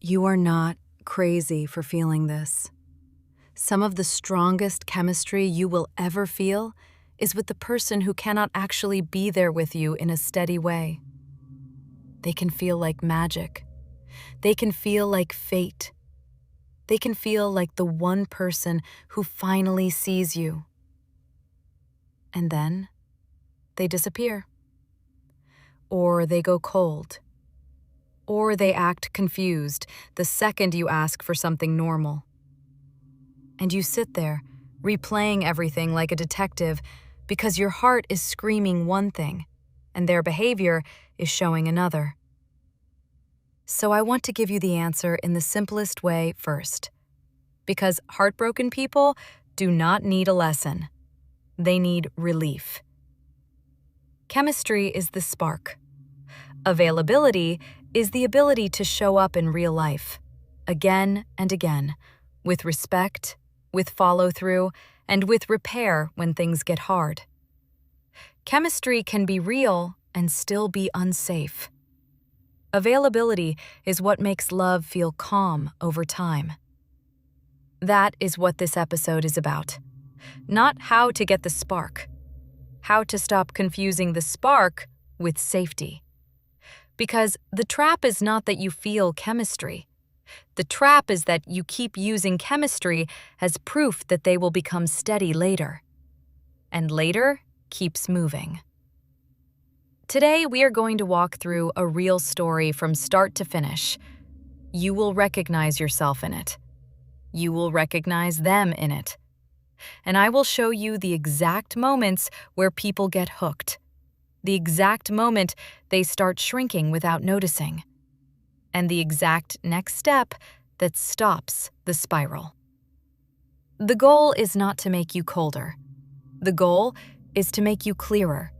You are not crazy for feeling this. Some of the strongest chemistry you will ever feel is with the person who cannot actually be there with you in a steady way. They can feel like magic. They can feel like fate. They can feel like the one person who finally sees you. And then they disappear. Or they go cold. Or they act confused the second you ask for something normal. And you sit there, replaying everything like a detective because your heart is screaming one thing and their behavior is showing another. So I want to give you the answer in the simplest way first. Because heartbroken people do not need a lesson. They need relief. Chemistry is the spark. Availability is the ability to show up in real life, again and again, with respect, with follow-through, and with repair when things get hard. Chemistry can be real and still be unsafe. Availability is what makes love feel calm over time. That is what this episode is about. Not how to get the spark. How to stop confusing the spark with safety. Because the trap is not that you feel chemistry. The trap is that you keep using chemistry as proof that they will become steady later. And later keeps moving. Today, we are going to walk through a real story from start to finish. You will recognize yourself in it. You will recognize them in it. And I will show you the exact moments where people get hooked. The exact moment they start shrinking without noticing. And the exact next step that stops the spiral. The goal is not to make you colder. The goal is to make you clearer.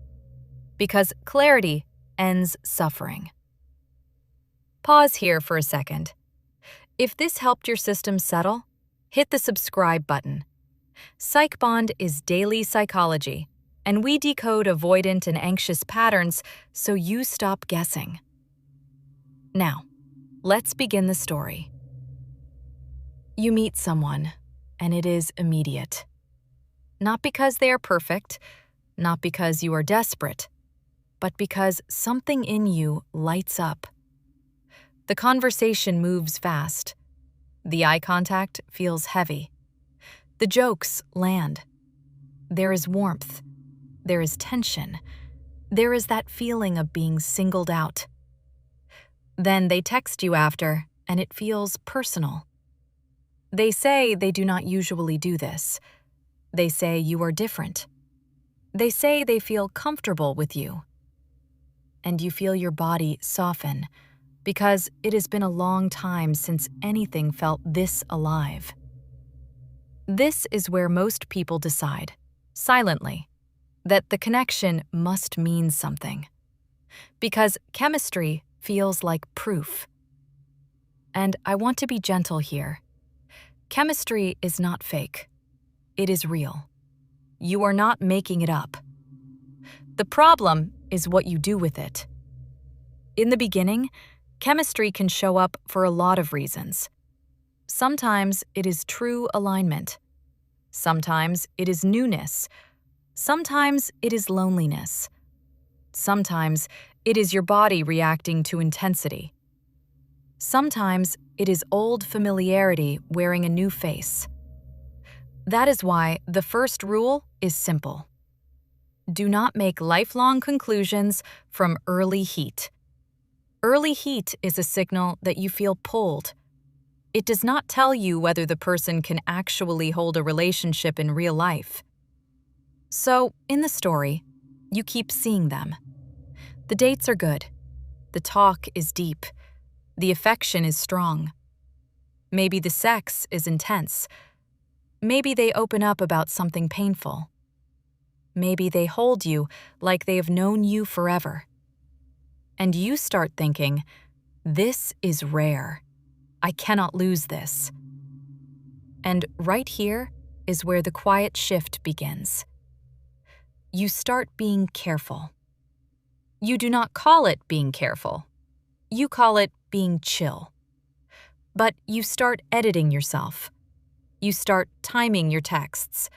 Because clarity ends suffering. Pause here for a second. If this helped your system settle, hit the subscribe button. PsychBond is daily psychology, and we decode avoidant and anxious patterns so you stop guessing. Now, let's begin the story. You meet someone, and it is immediate. Not because they are perfect, not because you are desperate, but because something in you lights up. The conversation moves fast. The eye contact feels heavy. The jokes land. There is warmth. There is tension. There is that feeling of being singled out. Then they text you after, and it feels personal. They say they do not usually do this. They say you are different. They say they feel comfortable with you. And you feel your body soften, because it has been a long time since anything felt this alive. This is where most people decide, silently, that the connection must mean something. Because chemistry feels like proof. And I want to be gentle here. Chemistry is not fake. It is real. You are not making it up. The problem is what you do with it. In the beginning, chemistry can show up for a lot of reasons. Sometimes it is true alignment. Sometimes it is newness. Sometimes it is loneliness. Sometimes it is your body reacting to intensity. Sometimes it is old familiarity wearing a new face. That is why the first rule is simple. Do not make lifelong conclusions from early heat. Early heat is a signal that you feel pulled. It does not tell you whether the person can actually hold a relationship in real life. So, in the story, you keep seeing them. The dates are good. The talk is deep. The affection is strong. Maybe the sex is intense. Maybe they open up about something painful. Maybe they hold you like they have known you forever. And you start thinking, this is rare. I cannot lose this. And right here is where the quiet shift begins. You start being careful. You do not call it being careful. You call it being chill. But you start editing yourself. You start timing your texts.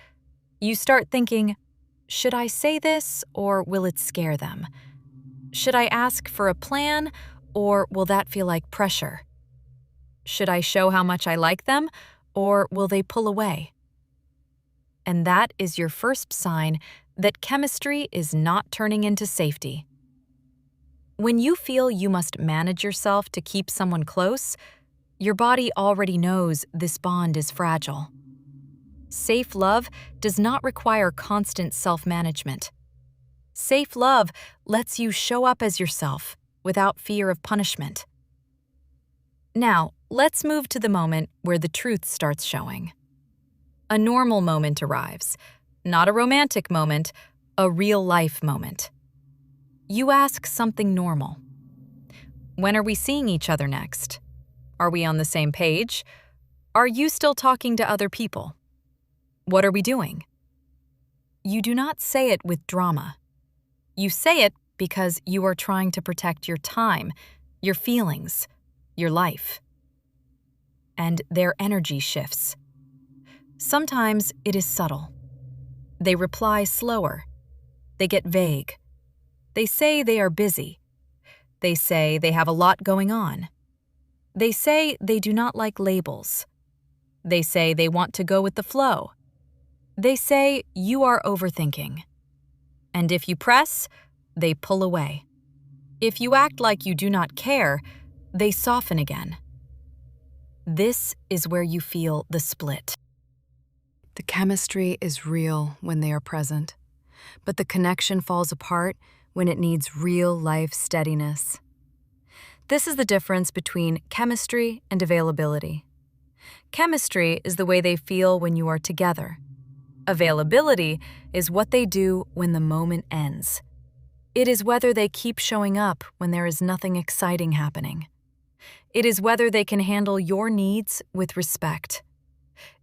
You start thinking, should I say this or will it scare them? Should I ask for a plan or will that feel like pressure? Should I show how much I like them or will they pull away? And that is your first sign that chemistry is not turning into safety. When you feel you must manage yourself to keep someone close, your body already knows this bond is fragile. Safe love does not require constant self-management. Safe love lets you show up as yourself without fear of punishment. Now, let's move to the moment where the truth starts showing. A normal moment arrives, not a romantic moment, a real-life moment. You ask something normal. When are we seeing each other next? Are we on the same page? Are you still talking to other people? What are we doing? You do not say it with drama. You say it because you are trying to protect your time, your feelings, your life. And their energy shifts. Sometimes it is subtle. They reply slower. They get vague. They say they are busy. They say they have a lot going on. They say they do not like labels. They say they want to go with the flow. They say you are overthinking. And if you press, they pull away. If you act like you do not care, they soften again. This is where you feel the split. The chemistry is real when they are present, but the connection falls apart when it needs real-life steadiness. This is the difference between chemistry and availability. Chemistry is the way they feel when you are together. Availability is what they do when the moment ends. It is whether they keep showing up when there is nothing exciting happening. It is whether they can handle your needs with respect.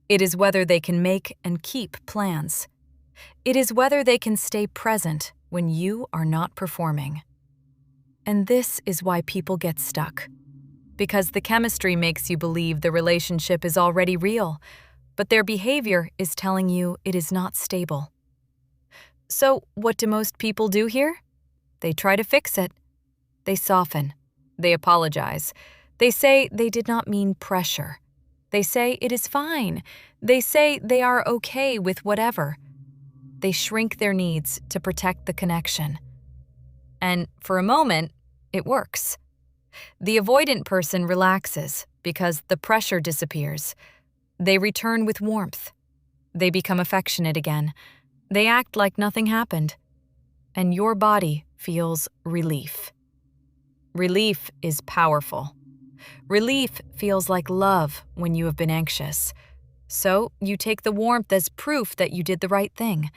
It is whether they can make and keep plans. It is whether they can stay present when you are not performing. And this is why people get stuck. Because the chemistry makes you believe the relationship is already real, but their behavior is telling you it is not stable. So, what do most people do here? They try to fix it. They soften. They apologize. They say they did not mean pressure. They say it is fine. They say they are okay with whatever. They shrink their needs to protect the connection. And for a moment, it works. The avoidant person relaxes because the pressure disappears. They return with warmth. They become affectionate again. They act like nothing happened. And your body feels relief. Relief is powerful. Relief feels like love when you have been anxious. So you take the warmth as proof that you did the right thing,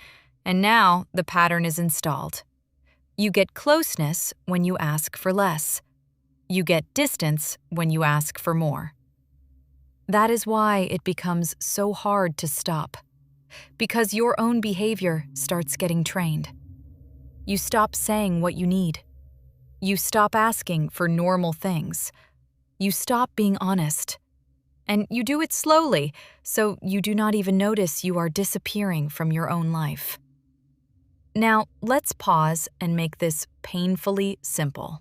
and now the pattern is installed. You get closeness when you ask for less. You get distance when you ask for more. That is why it becomes so hard to stop, because your own behavior starts getting trained. You stop saying what you need. You stop asking for normal things. You stop being honest. And you do it slowly, so you do not even notice you are disappearing from your own life. Now, let's pause and make this painfully simple.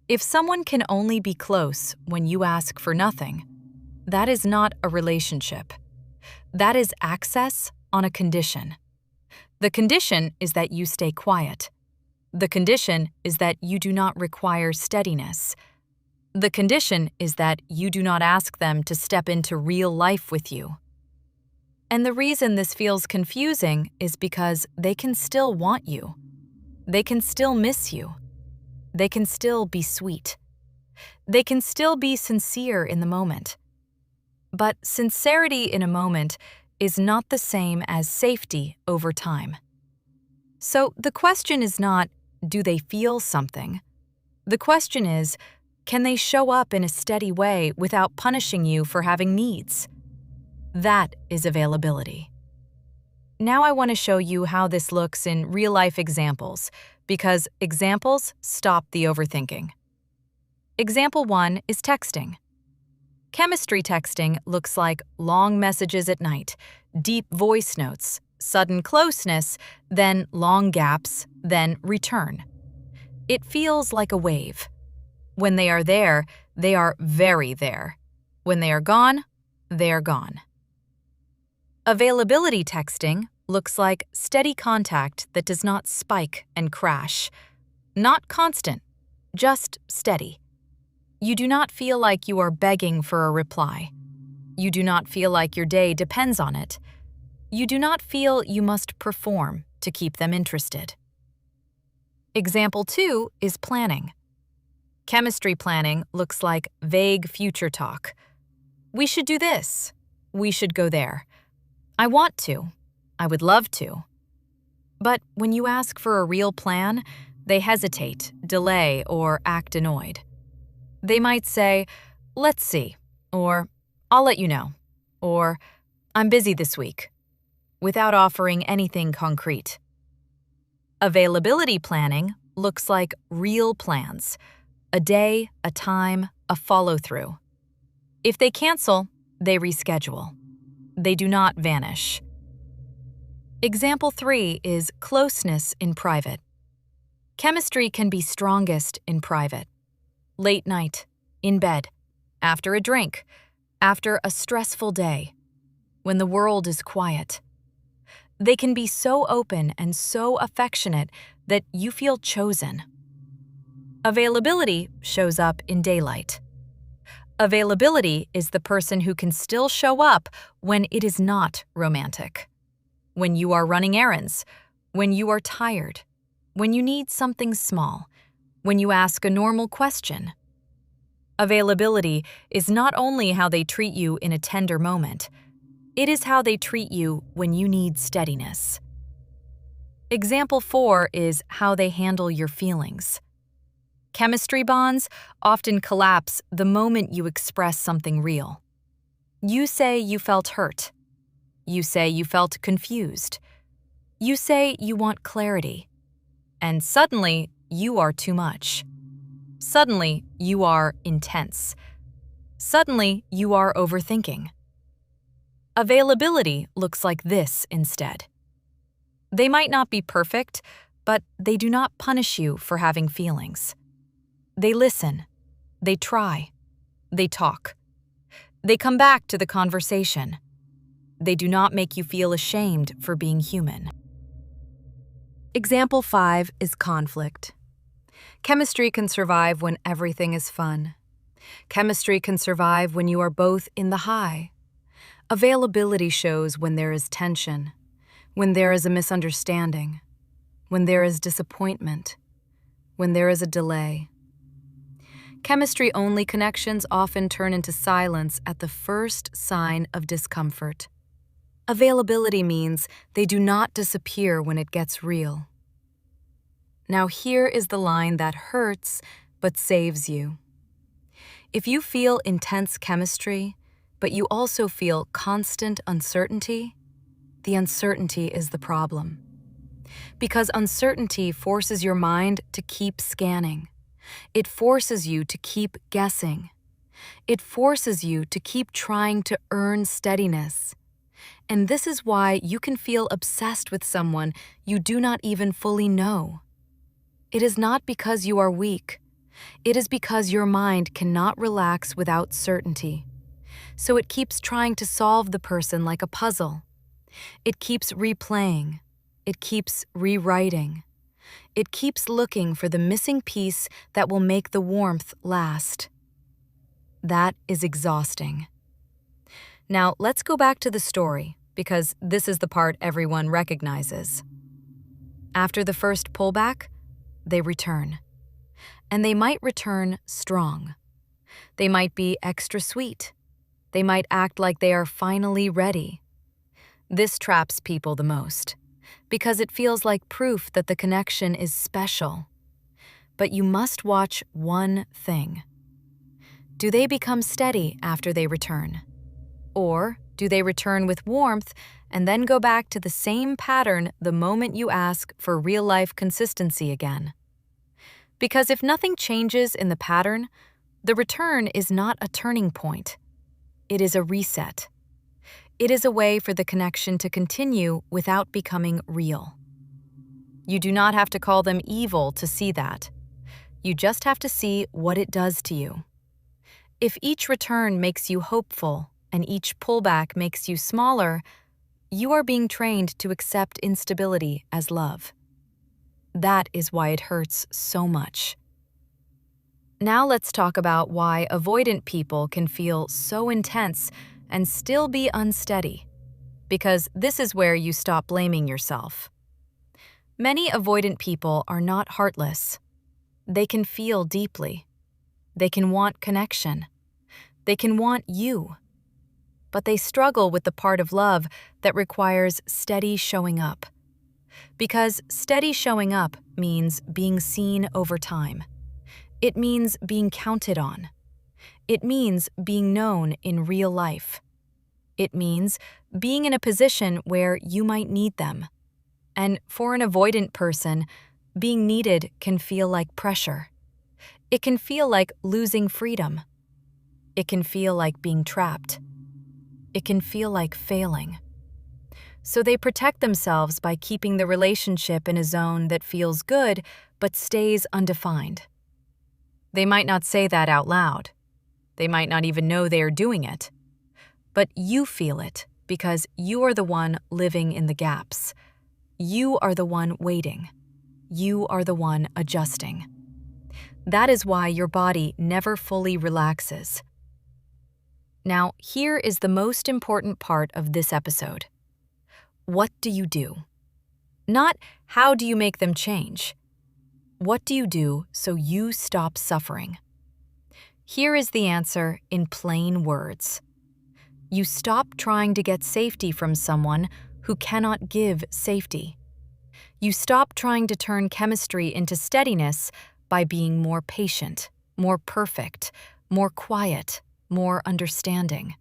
If someone can only be close when you ask for nothing, that is not a relationship. That is access on a condition. The condition is that you stay quiet. The condition is that you do not require steadiness. The condition is that you do not ask them to step into real life with you. And the reason this feels confusing is because they can still want you. They can still miss you. They can still be sweet. They can still be sincere in the moment. But sincerity in a moment is not the same as safety over time. So the question is not, do they feel something? The question is, can they show up in a steady way without punishing you for having needs? That is availability. Now I want to show you how this looks in real-life examples, because examples stop the overthinking. Example 1 is texting. Chemistry texting looks like long messages at night, deep voice notes, sudden closeness, then long gaps, then return. It feels like a wave. When they are there, they are very there. When they are gone, they are gone. Availability texting looks like steady contact that does not spike and crash. Not constant, just steady. You do not feel like you are begging for a reply. You do not feel like your day depends on it. You do not feel you must perform to keep them interested. Example 2 is planning. Chemistry planning looks like vague future talk. We should do this. We should go there. I want to. I would love to. But when you ask for a real plan, they hesitate, delay, or act annoyed. They might say, "Let's see," or "I'll let you know," or "I'm busy this week," without offering anything concrete. Availability planning looks like real plans, a day, a time, a follow-through. If they cancel, they reschedule. They do not vanish. Example 3 is closeness in private. Chemistry can be strongest in private. Late night, in bed, after a drink, after a stressful day, when the world is quiet. They can be so open and so affectionate that you feel chosen. Availability shows up in daylight. Availability is the person who can still show up when it is not romantic. When you are running errands, when you are tired, when you need something small, when you ask a normal question. Availability is not only how they treat you in a tender moment, it is how they treat you when you need steadiness. Example 4 is how they handle your feelings. Chemistry bonds often collapse the moment you express something real. You say you felt hurt. You say you felt confused. You say you want clarity. And suddenly, you are too much. Suddenly, you are intense. Suddenly, you are overthinking. Availability looks like this instead. They might not be perfect, but they do not punish you for having feelings. They listen. They try. They talk. They come back to the conversation. They do not make you feel ashamed for being human. Example 5 is conflict. Chemistry can survive when everything is fun. Chemistry can survive when you are both in the high. Availability shows when there is tension, when there is a misunderstanding, when there is disappointment, when there is a delay. Chemistry-only connections often turn into silence at the first sign of discomfort. Availability means they do not disappear when it gets real. Now here is the line that hurts but saves you. If you feel intense chemistry, but you also feel constant uncertainty, the uncertainty is the problem. Because uncertainty forces your mind to keep scanning. It forces you to keep guessing. It forces you to keep trying to earn steadiness. And this is why you can feel obsessed with someone you do not even fully know. It is not because you are weak. It is because your mind cannot relax without certainty. So it keeps trying to solve the person like a puzzle. It keeps replaying. It keeps rewriting. It keeps looking for the missing piece that will make the warmth last. That is exhausting. Now, let's go back to the story, because this is the part everyone recognizes. After the first pullback, they return. And they might return strong. They might be extra sweet. They might act like they are finally ready. This traps people the most, because it feels like proof that the connection is special. But you must watch one thing. Do they become steady after they return? Or do they return with warmth and then go back to the same pattern the moment you ask for real-life consistency again? Because if nothing changes in the pattern, the return is not a turning point. It is a reset. It is a way for the connection to continue without becoming real. You do not have to call them evil to see that. You just have to see what it does to you. If each return makes you hopeful and each pullback makes you smaller, you are being trained to accept instability as love. That is why it hurts so much. Now let's talk about why avoidant people can feel so intense and still be unsteady, because this is where you stop blaming yourself. Many avoidant people are not heartless. They can feel deeply. They can want connection. They can want you. But they struggle with the part of love that requires steady showing up. Because steady showing up means being seen over time. It means being counted on. It means being known in real life. It means being in a position where you might need them. And for an avoidant person, being needed can feel like pressure. It can feel like losing freedom. It can feel like being trapped. It can feel like failing. So they protect themselves by keeping the relationship in a zone that feels good but stays undefined. They might not say that out loud. They might not even know they are doing it. But you feel it because you are the one living in the gaps. You are the one waiting. You are the one adjusting. That is why your body never fully relaxes. Now, here is the most important part of this episode. What do you do? Not how do you make them change. What do you do so you stop suffering? Here is the answer in plain words. You stop trying to get safety from someone who cannot give safety. You stop trying to turn chemistry into steadiness by being more patient, more perfect, more quiet, more understanding.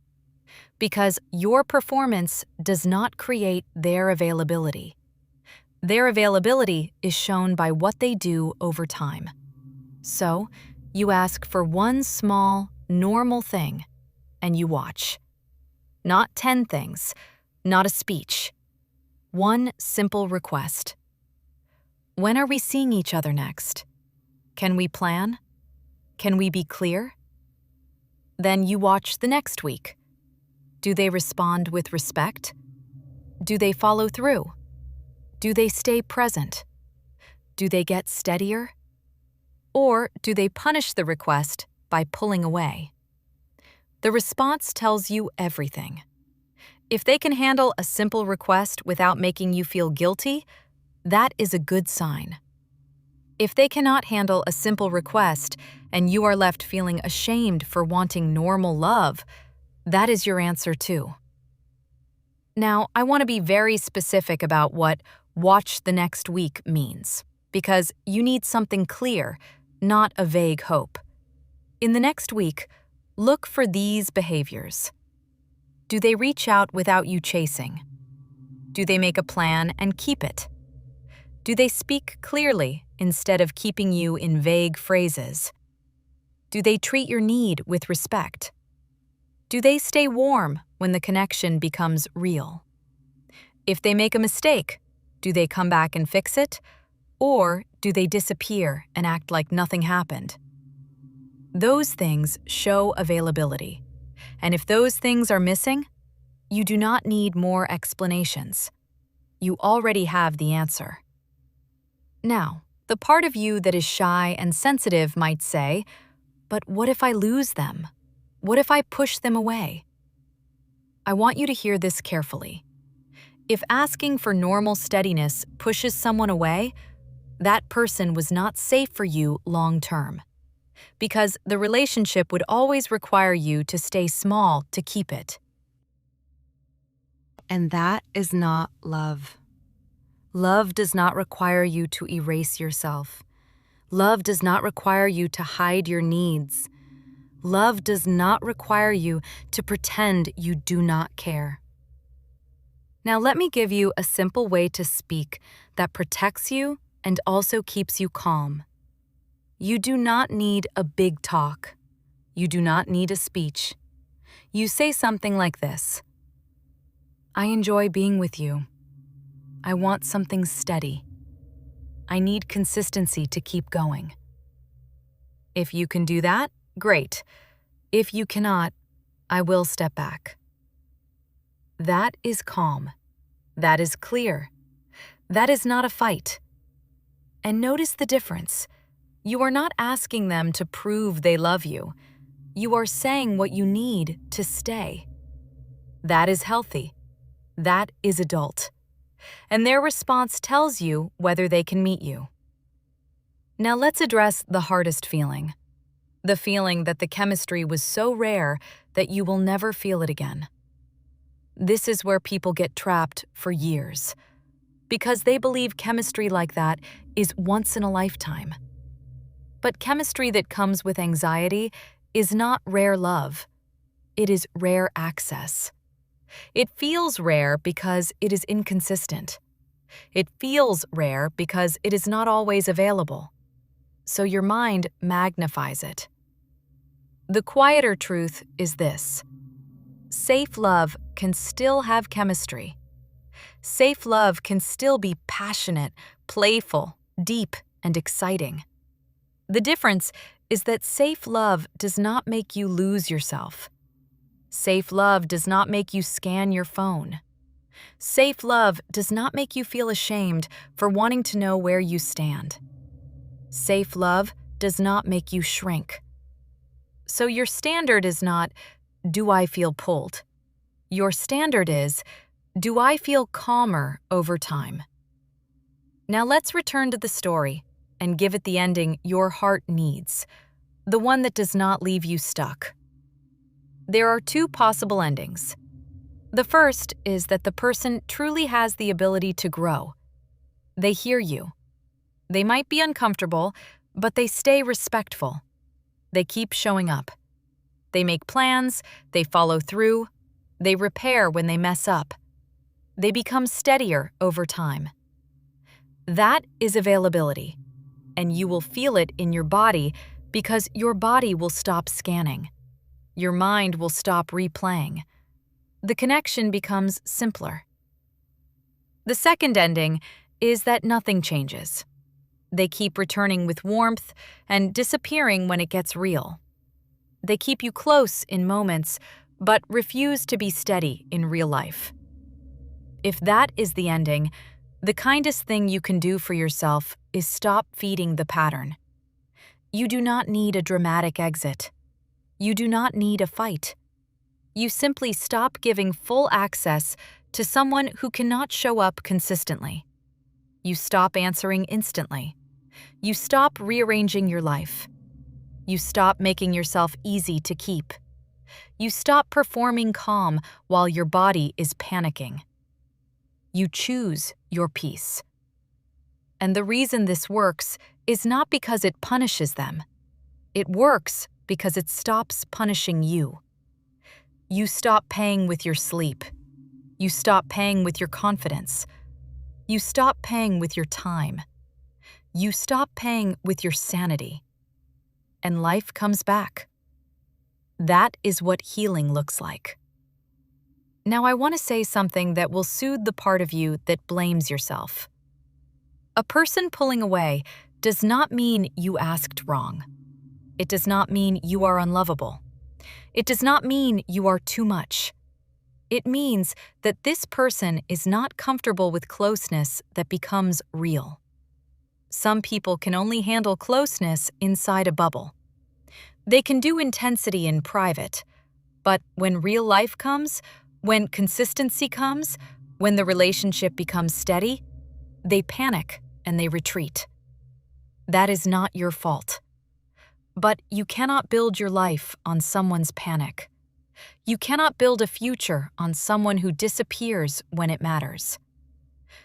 Because your performance does not create their availability. Their availability is shown by what they do over time. So, you ask for one small, normal thing, and you watch. Not 10 things, not a speech. One simple request. When are we seeing each other next? Can we plan? Can we be clear? Then you watch the next week. Do they respond with respect? Do they follow through? Do they stay present? Do they get steadier? Or do they punish the request by pulling away? The response tells you everything. If they can handle a simple request without making you feel guilty, that is a good sign. If they cannot handle a simple request and you are left feeling ashamed for wanting normal love, that is your answer too. Now, I want to be very specific about what watch the next week means, because you need something clear, not a vague hope. In the next week, look for these behaviors. Do they reach out without you chasing? Do they make a plan and keep it? Do they speak clearly instead of keeping you in vague phrases? Do they treat your need with respect? Do they stay warm when the connection becomes real? If they make a mistake, do they come back and fix it? Or do they disappear and act like nothing happened? Those things show availability. And if those things are missing, you do not need more explanations. You already have the answer. Now, the part of you that is shy and sensitive might say, but what if I lose them? What if I push them away? I want you to hear this carefully. If asking for normal steadiness pushes someone away, that person was not safe for you long term. Because the relationship would always require you to stay small to keep it. And that is not love. Love does not require you to erase yourself. Love does not require you to hide your needs. Love does not require you to pretend you do not care. Now let me give you a simple way to speak that protects you and also keeps you calm. You do not need a big talk. You do not need a speech. You say something like this: I enjoy being with you. I want something steady. I need consistency to keep going. If you can do that, great. If you cannot, I will step back. That is calm. That is clear. That is not a fight. And notice the difference. You are not asking them to prove they love you. You are saying what you need to stay. That is healthy. That is adult. And their response tells you whether they can meet you. Now let's address the hardest feeling. The feeling that the chemistry was so rare that you will never feel it again. This is where people get trapped for years, because they believe chemistry like that is once in a lifetime. But chemistry that comes with anxiety is not rare love. It is rare access. It feels rare because it is inconsistent. It feels rare because it is not always available. So your mind magnifies it. The quieter truth is this: safe love can still have chemistry. Safe love can still be passionate, playful, deep, and exciting. The difference is that safe love does not make you lose yourself. Safe love does not make you scan your phone. Safe love does not make you feel ashamed for wanting to know where you stand. Safe love does not make you shrink. So your standard is not, do I feel pulled? Your standard is, do I feel calmer over time? Now let's return to the story and give it the ending your heart needs, the one that does not leave you stuck. There are two possible endings. The first is that the person truly has the ability to grow. They hear you. They might be uncomfortable, but they stay respectful. They keep showing up. They make plans, they follow through, they repair when they mess up. They become steadier over time. That is availability, and you will feel it in your body because your body will stop scanning. Your mind will stop replaying. The connection becomes simpler. The second ending is that nothing changes. They keep returning with warmth and disappearing when it gets real. They keep you close in moments, but refuse to be steady in real life. If that is the ending, the kindest thing you can do for yourself is stop feeding the pattern. You do not need a dramatic exit. You do not need a fight. You simply stop giving full access to someone who cannot show up consistently. You stop answering instantly. You stop rearranging your life. You stop making yourself easy to keep. You stop performing calm while your body is panicking. You choose your peace. And the reason this works is not because it punishes them. It works because it stops punishing you. You stop paying with your sleep. You stop paying with your confidence. You stop paying with your time. You stop paying with your sanity. And life comes back. That is what healing looks like. Now I want to say something that will soothe the part of you that blames yourself. A person pulling away does not mean you asked wrong. It does not mean you are unlovable. It does not mean you are too much. It means that this person is not comfortable with closeness that becomes real. Some people can only handle closeness inside a bubble. They can do intensity in private, but when real life comes, when consistency comes, when the relationship becomes steady, they panic and they retreat. That is not your fault. But you cannot build your life on someone's panic. You cannot build a future on someone who disappears when it matters.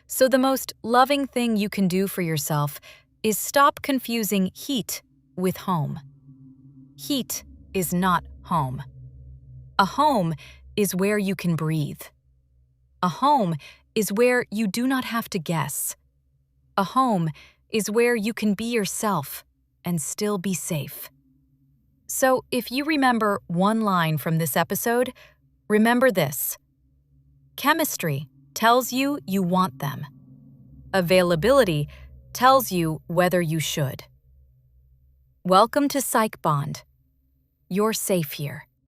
So the most loving thing you can do for yourself is stop confusing heat with home. Heat is not home. A home is where you can breathe. A home is where you do not have to guess. A home is where you can be yourself and still be safe. So, if you remember one line from this episode, remember this: chemistry tells you you want them. Availability tells you whether you should. Welcome to PsychBond. You're safe here.